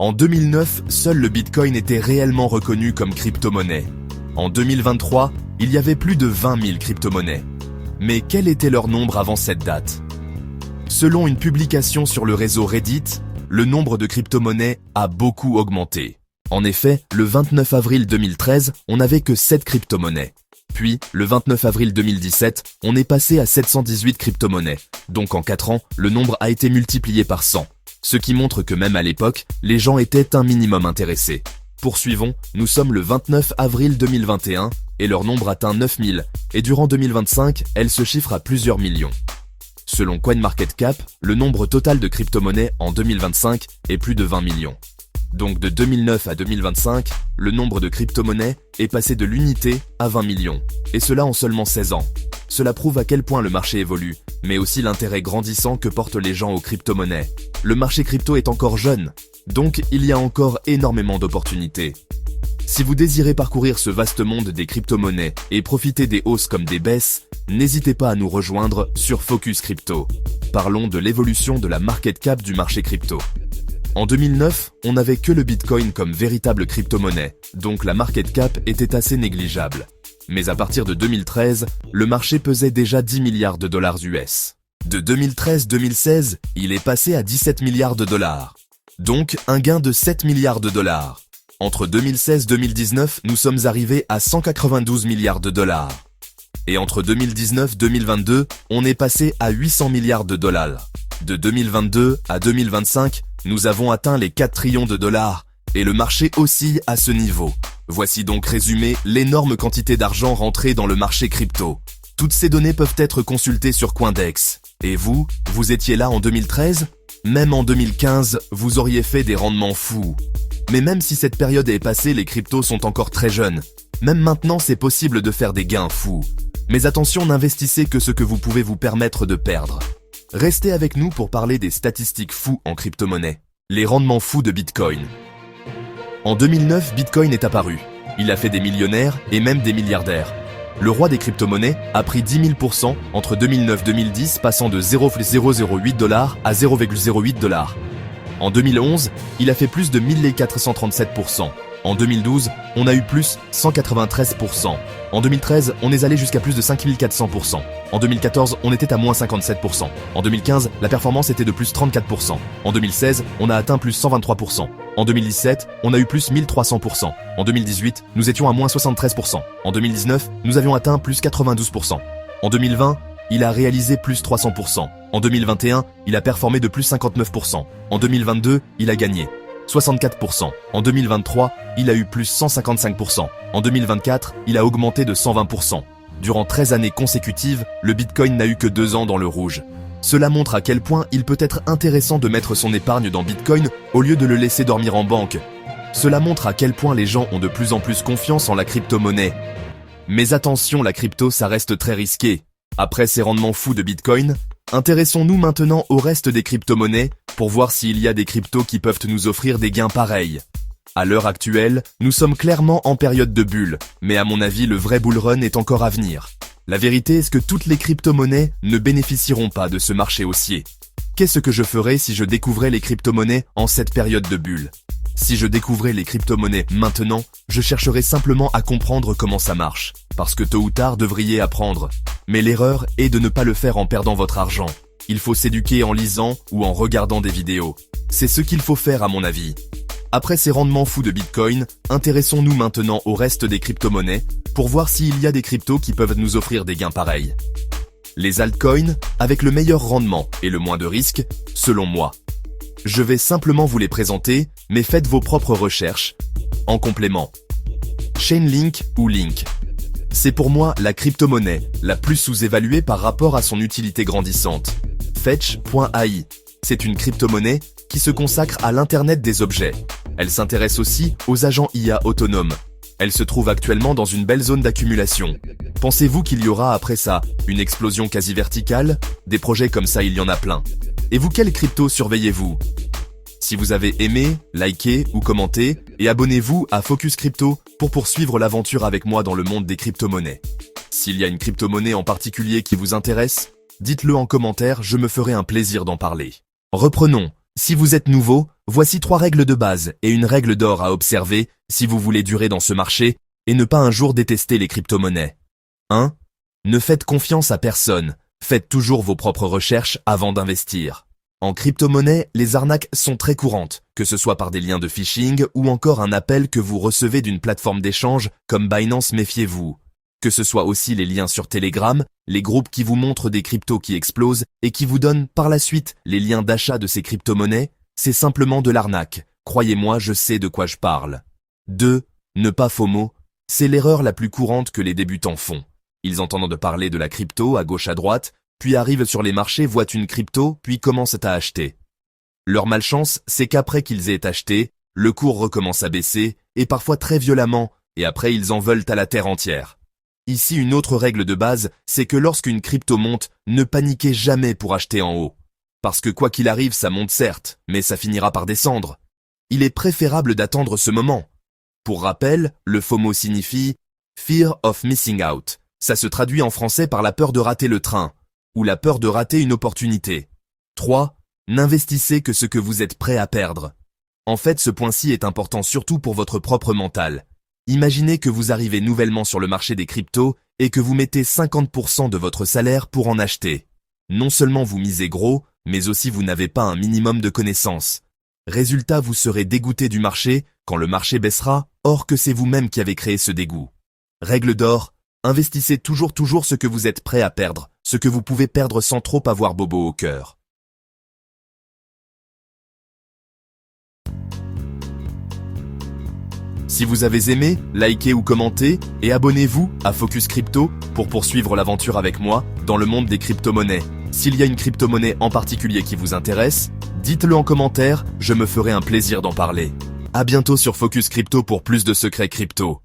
En 2009, seul le Bitcoin était réellement reconnu comme crypto-monnaie. En 2023, il y avait plus de 20 000 crypto-monnaies. Mais quel était leur nombre avant cette date? Selon une publication sur le réseau Reddit, le nombre de crypto-monnaies a beaucoup augmenté. En effet, le 29 avril 2013, on n'avait que 7 crypto-monnaies. Puis, le 29 avril 2017, on est passé à 718 crypto-monnaies. Donc en 4 ans, le nombre a été multiplié par 100. Ce qui montre que même à l'époque, les gens étaient un minimum intéressés. Poursuivons, nous sommes le 29 avril 2021 et leur nombre atteint 9000, et durant 2025, elle se chiffre à plusieurs millions. Selon CoinMarketCap, le nombre total de crypto-monnaies en 2025 est plus de 20 millions. Donc de 2009 à 2025, le nombre de crypto-monnaies est passé de l'unité à 20 millions, et cela en seulement 16 ans. Cela prouve à quel point le marché évolue, mais aussi l'intérêt grandissant que portent les gens aux crypto-monnaies. Le marché crypto est encore jeune, donc il y a encore énormément d'opportunités. Si vous désirez parcourir ce vaste monde des crypto-monnaies et profiter des hausses comme des baisses, n'hésitez pas à nous rejoindre sur Focus Crypto. Parlons de l'évolution de la market cap du marché crypto. En 2009, on n'avait que le Bitcoin comme véritable crypto-monnaie, donc la market cap était assez négligeable. Mais à partir de 2013, le marché pesait déjà 10 milliards de dollars US. De 2013-2016, il est passé à 17 milliards de dollars. Donc un gain de 7 milliards de dollars. Entre 2016-2019, nous sommes arrivés à 192 milliards de dollars. Et entre 2019-2022, on est passé à 800 milliards de dollars. De 2022 à 2025, nous avons atteint les 4 trillions de dollars, et le marché oscille à ce niveau. Voici donc résumé l'énorme quantité d'argent rentré dans le marché crypto. Toutes ces données peuvent être consultées sur Coindex. Et vous étiez là en 2013? Même en 2015, vous auriez fait des rendements fous. Mais même si cette période est passée, les cryptos sont encore très jeunes. Même maintenant, c'est possible de faire des gains fous. Mais attention, n'investissez que ce que vous pouvez vous permettre de perdre. Restez avec nous pour parler des statistiques fous en crypto-monnaie. Les rendements fous de Bitcoin. En 2009, Bitcoin est apparu. Il a fait des millionnaires et même des milliardaires. Le roi des crypto-monnaies a pris 10 000% entre 2009-2010, passant de 0,008 $ à 0,08 $. En 2011, il a fait plus de 1437%. En 2012, on a eu plus 193%. En 2013, on est allé jusqu'à plus de 5400%. En 2014, on était à moins 57%. En 2015, la performance était de plus 34%. En 2016, on a atteint plus 123%. En 2017, on a eu plus 1300%. En 2018, nous étions à moins 73%. En 2019, nous avions atteint plus 92%. En 2020, il a réalisé plus 300%. En 2021, il a performé de plus 59%. En 2022, il a gagné 64%. En 2023, il a eu plus 155%. En 2024, il a augmenté de 120%. Durant 13 années consécutives, le Bitcoin n'a eu que 2 ans dans le rouge. Cela montre à quel point il peut être intéressant de mettre son épargne dans Bitcoin au lieu de le laisser dormir en banque. Cela montre à quel point les gens ont de plus en plus confiance en la crypto-monnaie. Mais attention, la crypto, ça reste très risqué. Après ces rendements fous de Bitcoin, intéressons-nous maintenant au reste des crypto-monnaies pour voir s'il y a des cryptos qui peuvent nous offrir des gains pareils. À l'heure actuelle, nous sommes clairement en période de bulle, mais à mon avis, le vrai bull run est encore à venir. La vérité est que toutes les crypto-monnaies ne bénéficieront pas de ce marché haussier. Qu'est-ce que je ferais si je découvrais les crypto-monnaies en cette période de bulle? Si je découvrais les crypto-monnaies maintenant, je chercherais simplement à comprendre comment ça marche. Parce que tôt ou tard, devriez apprendre. Mais l'erreur est de ne pas le faire en perdant votre argent. Il faut s'éduquer en lisant ou en regardant des vidéos. C'est ce qu'il faut faire à mon avis. Après ces rendements fous de Bitcoin, intéressons-nous maintenant au reste des crypto-monnaies pour voir s'il y a des cryptos qui peuvent nous offrir des gains pareils. Les altcoins avec le meilleur rendement et le moins de risques, selon moi. Je vais simplement vous les présenter, mais faites vos propres recherches. En complément. Chainlink ou Link. C'est pour moi la crypto-monnaie la plus sous-évaluée par rapport à son utilité grandissante. Fetch.ai. C'est une crypto-monnaie qui se consacre à l'Internet des objets. Elle s'intéresse aussi aux agents IA autonomes. Elle se trouve actuellement dans une belle zone d'accumulation. Pensez-vous qu'il y aura après ça une explosion quasi verticale? Des projets comme ça, il y en a plein. Et vous, quelle crypto surveillez-vous? Si vous avez aimé, likez ou commenté, et abonnez-vous à Focus Crypto pour poursuivre l'aventure avec moi dans le monde des crypto-monnaies. S'il y a une crypto-monnaie en particulier qui vous intéresse, dites-le en commentaire, je me ferai un plaisir d'en parler. Reprenons. Si vous êtes nouveau, voici 3 règles de base et une règle d'or à observer si vous voulez durer dans ce marché et ne pas un jour détester les crypto-monnaies. 1. Ne faites confiance à personne, faites toujours vos propres recherches avant d'investir. En crypto-monnaie, les arnaques sont très courantes, que ce soit par des liens de phishing ou encore un appel que vous recevez d'une plateforme d'échange comme Binance, méfiez-vous. Que ce soit aussi les liens sur Telegram, les groupes qui vous montrent des cryptos qui explosent et qui vous donnent par la suite les liens d'achat de ces crypto-monnaies, c'est simplement de l'arnaque. Croyez-moi, je sais de quoi je parle. 2. Ne pas FOMO, c'est l'erreur la plus courante que les débutants font. Ils entendent parler de la crypto à gauche à droite, puis arrivent sur les marchés, voient une crypto, puis commencent à acheter. Leur malchance, c'est qu'après qu'ils aient acheté, le cours recommence à baisser, et parfois très violemment, et après ils en veulent à la terre entière. Ici, une autre règle de base, c'est que lorsqu'une crypto monte, ne paniquez jamais pour acheter en haut. Parce que quoi qu'il arrive, ça monte certes, mais ça finira par descendre. Il est préférable d'attendre ce moment. Pour rappel, le FOMO signifie « Fear of Missing Out ». Ça se traduit en français par la peur de rater le train, ou la peur de rater une opportunité. 3. N'investissez que ce que vous êtes prêt à perdre. En fait, ce point-ci est important surtout pour votre propre mental. Imaginez que vous arrivez nouvellement sur le marché des cryptos et que vous mettez 50% de votre salaire pour en acheter. Non seulement vous misez gros, mais aussi vous n'avez pas un minimum de connaissances. Résultat, vous serez dégoûté du marché quand le marché baissera, or que c'est vous-même qui avez créé ce dégoût. Règle d'or, investissez toujours ce que vous êtes prêt à perdre, ce que vous pouvez perdre sans trop avoir bobo au cœur. Si vous avez aimé, likez ou commentez et abonnez-vous à Focus Crypto pour poursuivre l'aventure avec moi dans le monde des crypto-monnaies. S'il y a une crypto-monnaie en particulier qui vous intéresse, dites-le en commentaire, je me ferai un plaisir d'en parler. À bientôt sur Focus Crypto pour plus de secrets crypto.